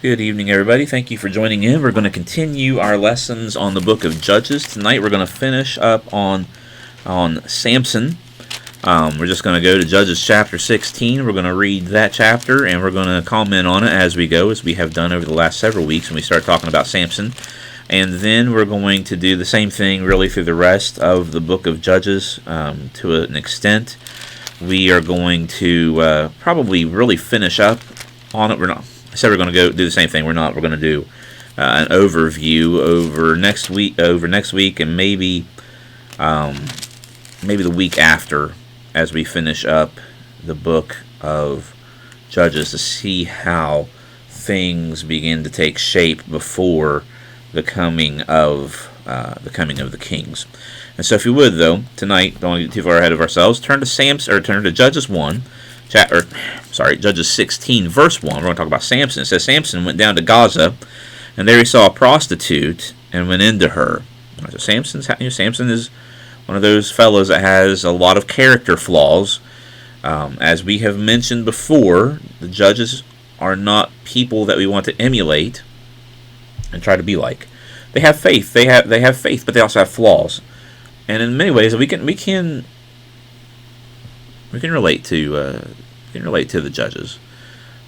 Good evening, everybody. Thank you for joining in. We're going to continue our lessons on the book of Judges. Tonight we're going to finish up on Samson. We're just going to go to Judges chapter 16. We're going to read that chapter, and we're going to comment on it as we go, as we have done over the last several weeks when we start talking about Samson. And then we're going to do the same thing really through the rest of the book of Judges to an extent. We are going to probably really finish up on it. I said we're going to go do the same thing. We're not. We're going to do an overview over next week, and maybe the week after, as we finish up the book of Judges, to see how things begin to take shape before the coming of the kings. And so, if you would, though, tonight, don't get too far ahead of ourselves. Turn to Judges 1. Judges 16, verse 1. We're going to talk about Samson. It says, Samson went down to Gaza, and there he saw a prostitute and went into her. So Samson is one of those fellows that has a lot of character flaws. As we have mentioned before, the judges are not people that we want to emulate and try to be like. They have faith. They have faith, but they also have flaws. And in many ways, we can relate to the judges,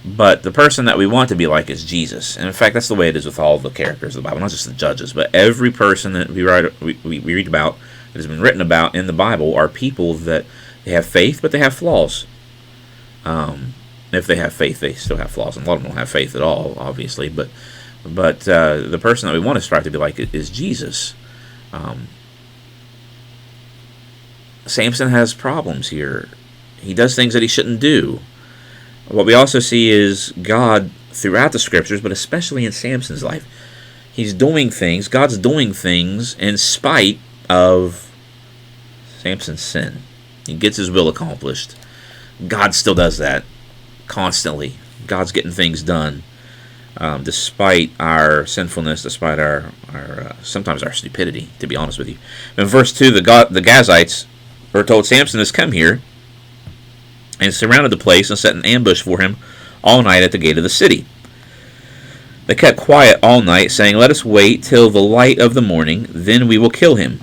but the person that we want to be like is Jesus. And in fact, that's the way it is with all the characters of the Bible, not just the judges, but every person that we read about, that has been written about in the Bible, are people that they have faith, but they have flaws. If they have faith, they still have flaws, and a lot of them don't have faith at all, obviously. But the person that we want to strive to be like is Jesus. Samson has problems here. He does things that he shouldn't do. What we also see is God throughout the scriptures, but especially in Samson's life. God's doing things in spite of Samson's sin. He gets his will accomplished. God still does that constantly. God's getting things done despite our sinfulness, despite our sometimes our stupidity, to be honest with you. In verse 2, the Gazites were told, Samson has come here and surrounded the place and set an ambush for him all night at the gate of the city. They kept quiet all night, saying, let us wait till the light of the morning, then we will kill him.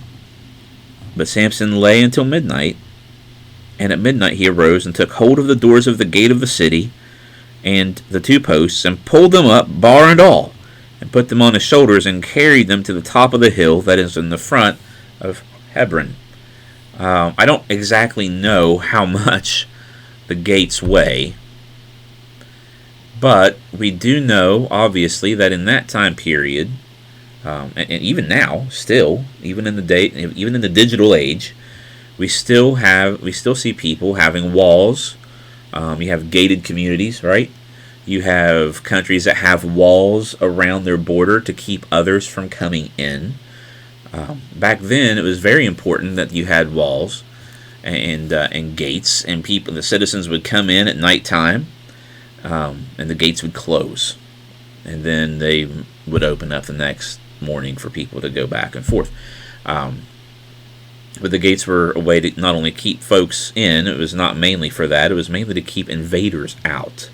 But Samson lay until midnight, and at midnight he arose and took hold of the doors of the gate of the city and the two posts, and pulled them up, bar and all, and put them on his shoulders, and carried them to the top of the hill that is in the front of Hebron. I don't exactly know how much the gates weigh, but we do know, obviously, that in that time period, and even now, still, even in the digital age, we still see people having walls. You have gated communities, right? You have countries that have walls around their border to keep others from coming in. Back then, it was very important that you had walls and gates, and the citizens would come in at nighttime, and the gates would close, and then they would open up the next morning for people to go back and forth. But the gates were a way to not only keep folks in. It was not mainly for that. It was mainly to keep invaders out,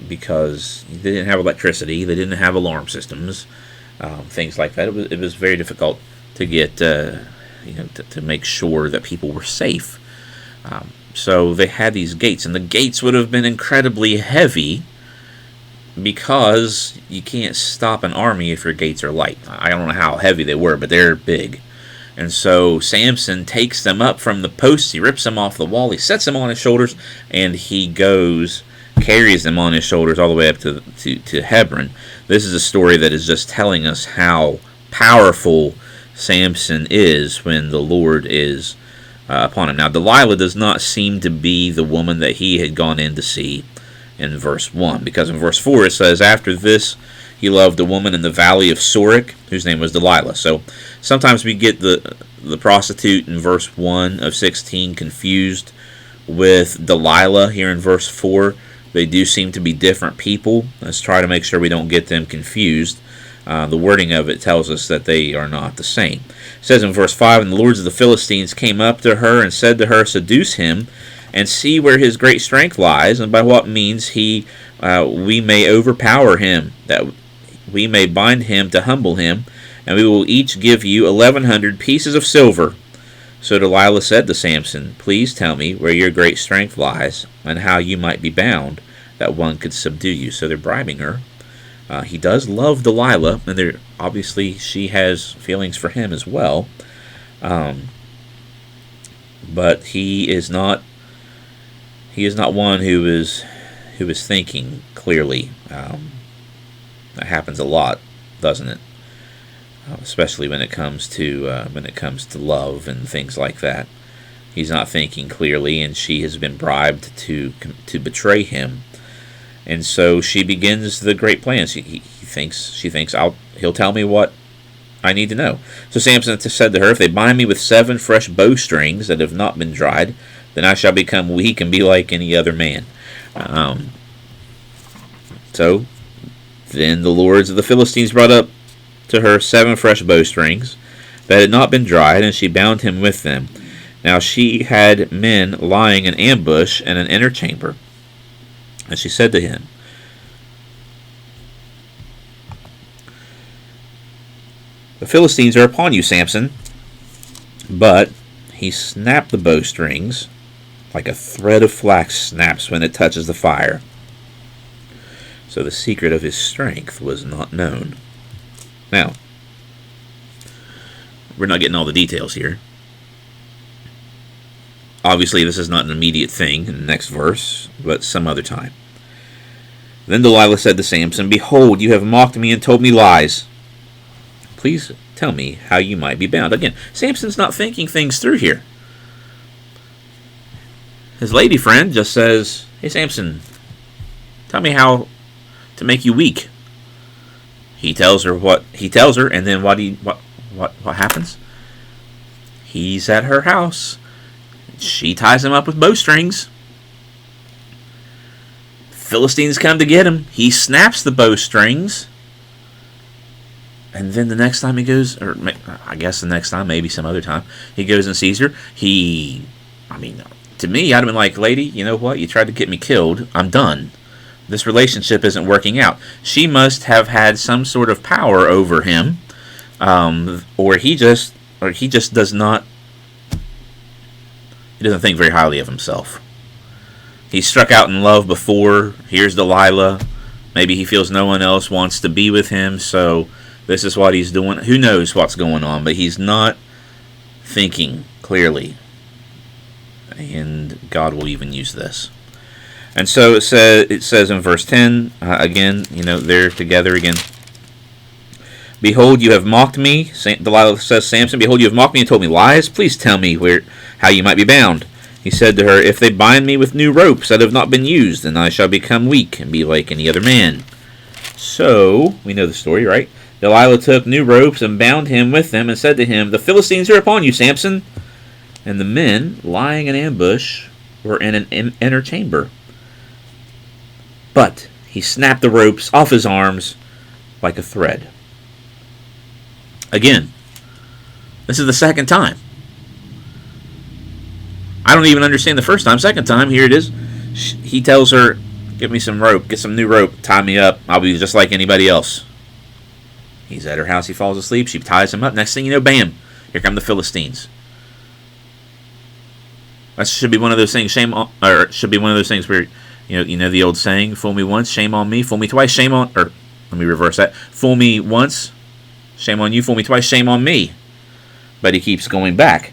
because they didn't have electricity, they didn't have alarm systems, things like that. It was very difficult to get to make sure that people were safe. So they had these gates, and the gates would have been incredibly heavy, because you can't stop an army if your gates are light. I don't know how heavy they were, but they're big. And so Samson takes them up from the posts, he rips them off the wall, he sets them on his shoulders, and he carries them on his shoulders all the way up to Hebron. This is a story that is just telling us how powerful Samson is when the Lord is upon him. Now, Delilah does not seem to be the woman that he had gone in to see in verse 1, because in verse 4 it says, after this he loved a woman in the valley of Sorek, whose name was Delilah. So sometimes we get the prostitute in verse 1 of 16 confused with Delilah here in verse 4. They do seem to be different people. Let's try to make sure we don't get them confused. The wording of it tells us that they are not the same. It says in verse 5, and the lords of the Philistines came up to her and said to her, seduce him, and see where his great strength lies, and by what means he we may overpower him, that we may bind him to humble him, and we will each give you 1,100 pieces of silver. So Delilah said to Samson, please tell me where your great strength lies, and how you might be bound, that one could subdue you. So they're bribing her. He does love Delilah, and obviously she has feelings for him as well. But he is not one who is thinking clearly. That happens a lot, doesn't it? Especially when it comes to love and things like that. He's not thinking clearly, and she has been bribed to betray him. And so she begins the great plan. She thinks he'll tell me what I need to know. So Samson said to her, if they bind me with 7 fresh bowstrings that have not been dried, then I shall become weak and be like any other man. So then the lords of the Philistines brought up to her 7 fresh bowstrings that had not been dried, and she bound him with them. Now she had men lying in ambush in an inner chamber. And she said to him, the Philistines are upon you, Samson. But he snapped the bowstrings like a thread of flax snaps when it touches the fire. So the secret of his strength was not known. Now, we're not getting all the details here. Obviously, this is not an immediate thing in the next verse, but some other time. Then Delilah said to Samson, behold, you have mocked me and told me lies. Please tell me how you might be bound. Again, Samson's not thinking things through here. His lady friend just says, hey, Samson, tell me how to make you weak. He tells her what he tells her, and then what happens? He's at her house. She ties him up with bowstrings. Philistines come to get him. He snaps the bowstrings. And then the next time he goes, or I guess the next time, maybe some other time, he goes and sees her. To me, I'd have been like, lady, you know what? You tried to get me killed. I'm done. This relationship isn't working out. She must have had some sort of power over him, or he just does not. He doesn't think very highly of himself. He struck out in love before. Here's Delilah. Maybe he feels no one else wants to be with him, so this is what he's doing. Who knows what's going on, but he's not thinking clearly. And God will even use this. And so it says in verse 10, again, they're together again. Behold, you have mocked me. Delilah says, Samson, behold, you have mocked me and told me lies. Please tell me how you might be bound. He said to her, if they bind me with new ropes that have not been used, then I shall become weak and be like any other man. So, we know the story, right? Delilah took new ropes and bound him with them and said to him, the Philistines are upon you, Samson. And the men, lying in ambush, were in an inner chamber. But he snapped the ropes off his arms like a thread. Again, this is the second time. I don't even understand the first time. Second time, here it is. He tells her, give me some rope, get some new rope, tie me up. I'll be just like anybody else. He's at her house, he falls asleep, she ties him up. Next thing you know, bam, here come the Philistines. That should be one of those things, should be one of those things where, you know the old saying, fool me once, shame on me, fool me twice, shame on, or let me reverse that. Fool me once, shame on you, fool me twice, shame on me. But he keeps going back.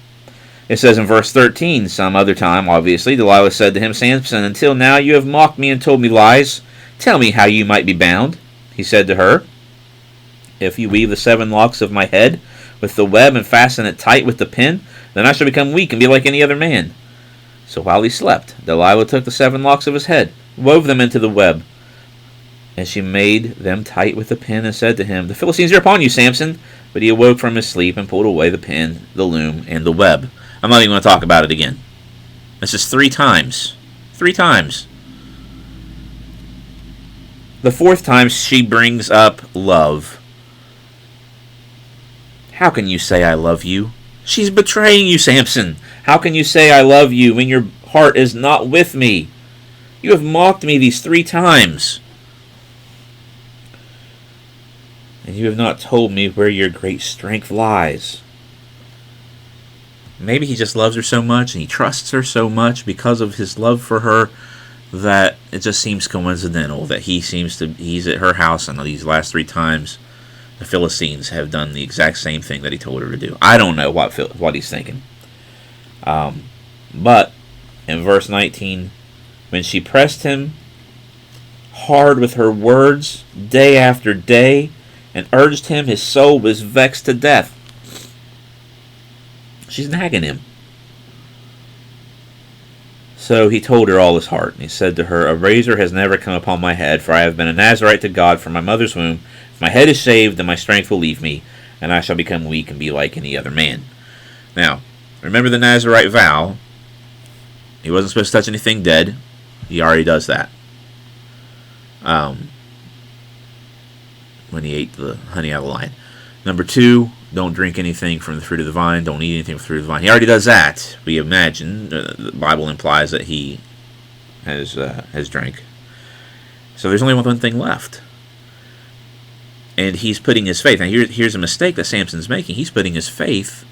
It says in verse 13, some other time, obviously, Delilah said to him, Samson, until now you have mocked me and told me lies. Tell me how you might be bound. He said to her, if you weave the 7 locks of my head with the web and fasten it tight with the pin, then I shall become weak and be like any other man. So while he slept, Delilah took the 7 locks of his head, wove them into the web, and she made them tight with the pin and said to him, the Philistines are upon you, Samson. But he awoke from his sleep and pulled away the pin, the loom, and the web. I'm not even going to talk about it again. This is 3 times. 3 times. The 4th time she brings up love. How can you say I love you? She's betraying you, Samson. How can you say I love you when your heart is not with me? You have mocked me these 3 times. and you have not told me where your great strength lies. Maybe he just loves her so much and he trusts her so much because of his love for her that it just seems coincidental that he's at her house, and these last 3 times the Philistines have done the exact same thing that he told her to do. I don't know what he's thinking. But in verse 19, when she pressed him hard with her words day after day and urged him, his soul was vexed to death. She's nagging him. So he told her all his heart, and he said to her, a razor has never come upon my head, for I have been a Nazarite to God from my mother's womb. If my head is shaved, then my strength will leave me, and I shall become weak and be like any other man. Now, remember the Nazarite vow. He wasn't supposed to touch anything dead. He already does that. When he ate the honey out of the lion. Number 2, don't drink anything from the fruit of the vine. Don't eat anything from the fruit of the vine. He already does that. We imagine. The Bible implies that he has drank. So there's only one thing left. And he's putting his faith. Now here's a mistake that Samson's making. He's putting his faith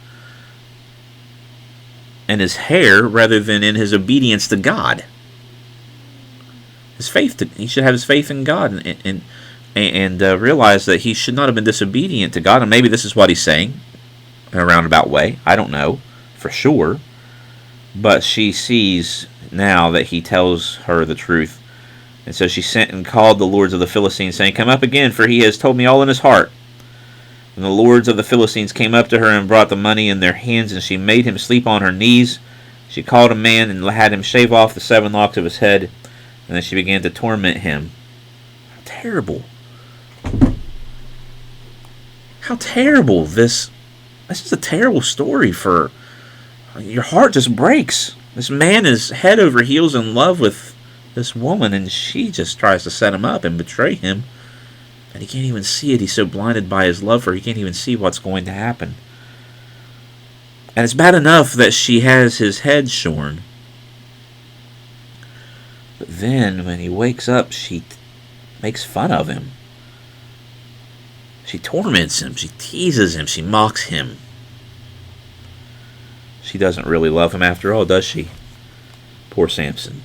in his hair rather than in his obedience to God. He should have his faith in God and realize that he should not have been disobedient to God. And maybe this is what he's saying in a roundabout way. I don't know for sure. But she sees now that he tells her the truth. And so she sent and called the lords of the Philistines, saying, come up again, for he has told me all in his heart. And the lords of the Philistines came up to her and brought the money in their hands, and she made him sleep on her knees. She called a man and had him shave off the 7 locks of his head, and then she began to torment him. How terrible. How terrible. This is a terrible story. For your heart just breaks. This man is head over heels in love with this woman, and she just tries to set him up and betray him. And he can't even see it. He's so blinded by his love for her, he can't even see what's going to happen. And it's bad enough that she has his head shorn. But then, when he wakes up, she makes fun of him. She torments him. She teases him. She mocks him. She doesn't really love him after all, does she? Poor Samson.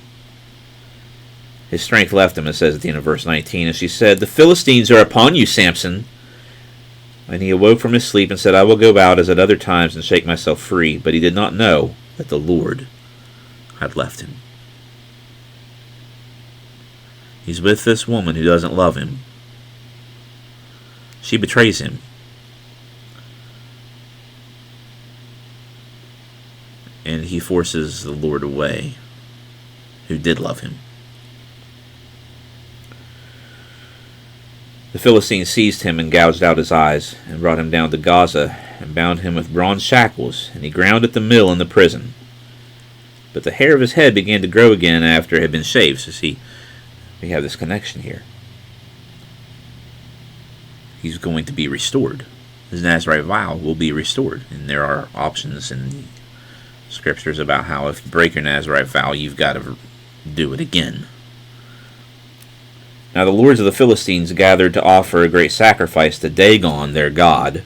His strength left him, it says at the end of verse 19. And she said, the Philistines are upon you, Samson. And he awoke from his sleep and said, I will go out as at other times and shake myself free. But he did not know that the Lord had left him. He's with this woman who doesn't love him. She betrays him. And he forces the Lord away, who did love him. The Philistines seized him and gouged out his eyes, and brought him down to Gaza, and bound him with bronze shackles, and he ground at the mill in the prison. But the hair of his head began to grow again after it had been shaved. So see, we have this connection here. He's going to be restored. His Nazarite vow will be restored. And there are options in the scriptures about how if you break your Nazarite vow, you've got to do it again. Now the lords of the Philistines gathered to offer a great sacrifice to Dagon, their god.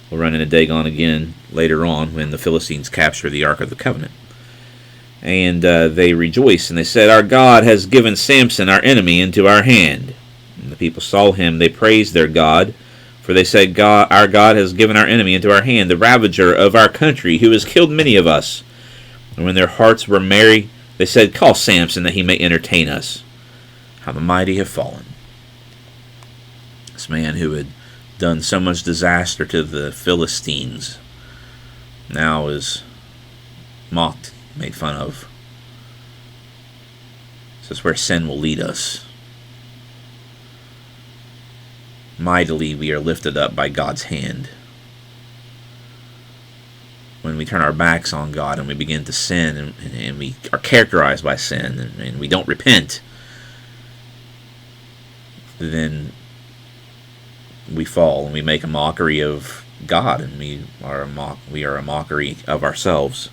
We'll run into Dagon again later on when the Philistines capture the Ark of the Covenant. And they rejoiced, and they said, our God has given Samson, our enemy, into our hand. And the people saw him, they praised their God, for they said, our God has given our enemy into our hand, the ravager of our country, who has killed many of us. And when their hearts were merry, they said, call Samson, that he may entertain us. How the mighty have fallen. This man who had done so much disaster to the Philistines now is mocked, made fun of. This is where sin will lead us. Mightily we are lifted up by God's hand. When we turn our backs on God and we begin to sin, and we are characterized by sin, and we don't repent, then we fall and we make a mockery of God, and we are a mockery of ourselves.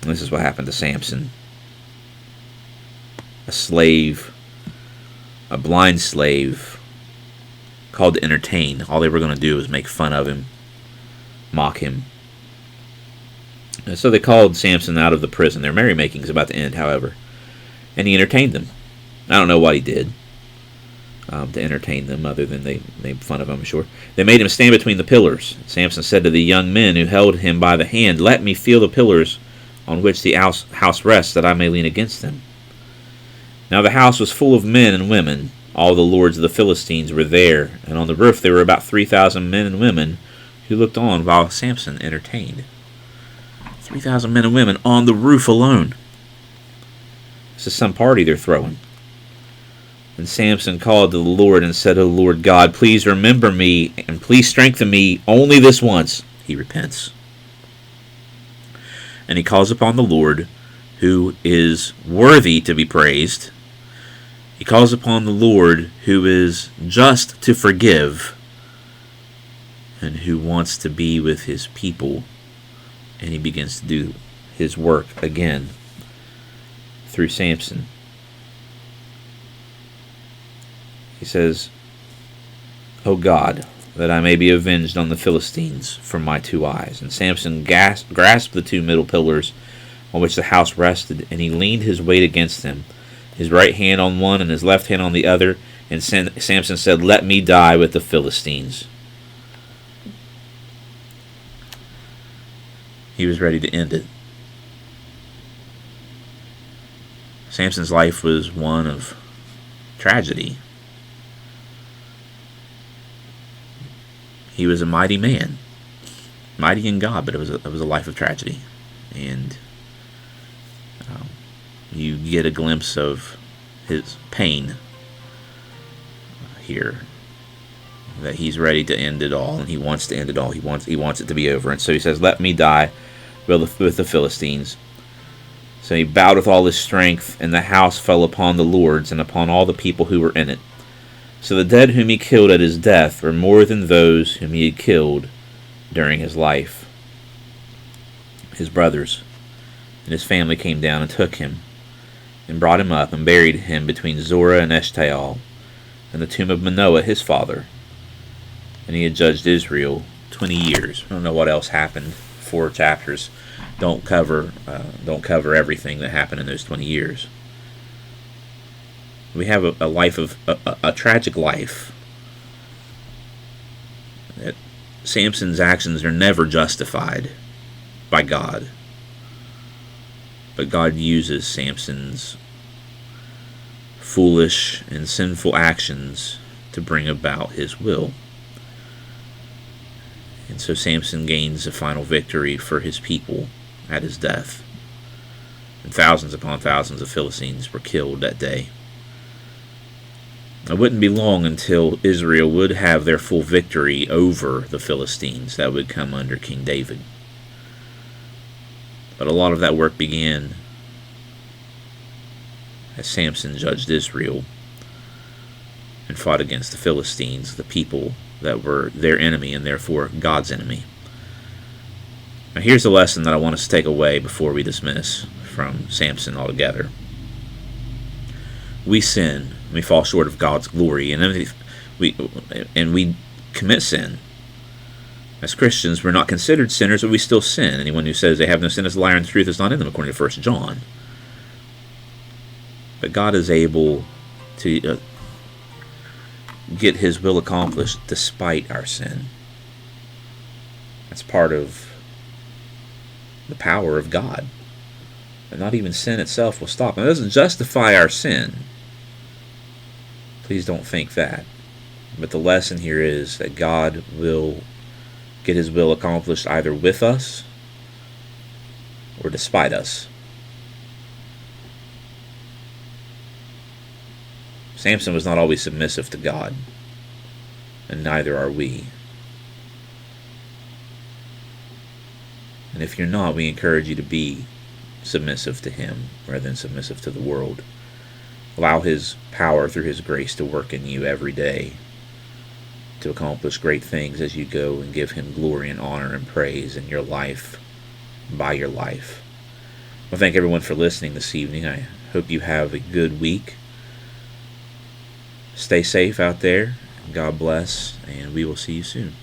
And this is what happened to Samson. A slave, a blind slave, called to entertain. All they were going to do was make fun of him, mock him. And so they called Samson out of the prison. Their merrymaking is about to end, however, and he entertained them. I don't know what he did to entertain them, other than they made fun of him, I'm sure. They made him stand between the pillars. Samson said to the young men who held him by the hand, "Let me feel the pillars on which the house rests, that I may lean against them." Now the house was full of men and women. All the lords of the Philistines were there, and on the roof there were about 3,000 men and women who looked on while Samson entertained. 3,000 men and women on the roof alone. This is some party they're throwing. And Samson called to the Lord and said, "O Lord God, please remember me, and please strengthen me only this once." He repents. And he calls upon the Lord, who is worthy to be praised. He calls upon the Lord, who is just to forgive, and who wants to be with his people. And he begins to do his work again through Samson. He says, "O God, that I may be avenged on the Philistines from my 2 eyes." And Samson grasped the 2 middle pillars on which the house rested, and he leaned his weight against them, his right hand on one and his left hand on the other. And Samson said, "Let me die with the Philistines." He was ready to end it. Samson's life was one of tragedy. He was a mighty man, mighty in God, but it was a life of tragedy. And you get a glimpse of his pain here, that he's ready to end it all, and he wants to end it all. He wants it to be over. And so he says, "Let me die with the Philistines." So he bowed with all his strength, and the house fell upon the lords and upon all the people who were in it. So the dead whom he killed at his death were more than those whom he had killed during his life. His brothers and his family came down and took him, and brought him up, and buried him between Zorah and Eshtaol, in the tomb of Manoah his father. And he had judged Israel 20 years. I don't know what else happened. 4 chapters don't cover everything that happened in those 20 years. We have a life of a tragic life. That Samson's actions are never justified by God, but God uses Samson's foolish and sinful actions to bring about his will. And so Samson gains a final victory for his people at his death. And thousands upon thousands of Philistines were killed that day. It wouldn't be long until Israel would have their full victory over the Philistines that would come under King David. But a lot of that work began as Samson judged Israel and fought against the Philistines, the people that were their enemy and therefore God's enemy. Now here's the lesson that I want us to take away before we dismiss from Samson altogether. We sin, we fall short of God's glory, and then we commit sin. As Christians, we're not considered sinners, but we still sin. Anyone who says they have no sin is a liar, and the truth is not in them, according to 1 John. But God is able to get his will accomplished despite our sin. That's part of the power of God. And not even sin itself will stop. And it doesn't justify our sin. Please don't think that. But the lesson here is that God will get his will accomplished either with us or despite us. Samson was not always submissive to God, and neither are we. And if you're not, we encourage you to be submissive to him rather than submissive to the world. Allow his power through his grace to work in you every day to accomplish great things as you go and give him glory and honor and praise in your life, by your life. Well, thank everyone for listening this evening. I hope you have a good week. Stay safe out there, God bless, and we will see you soon.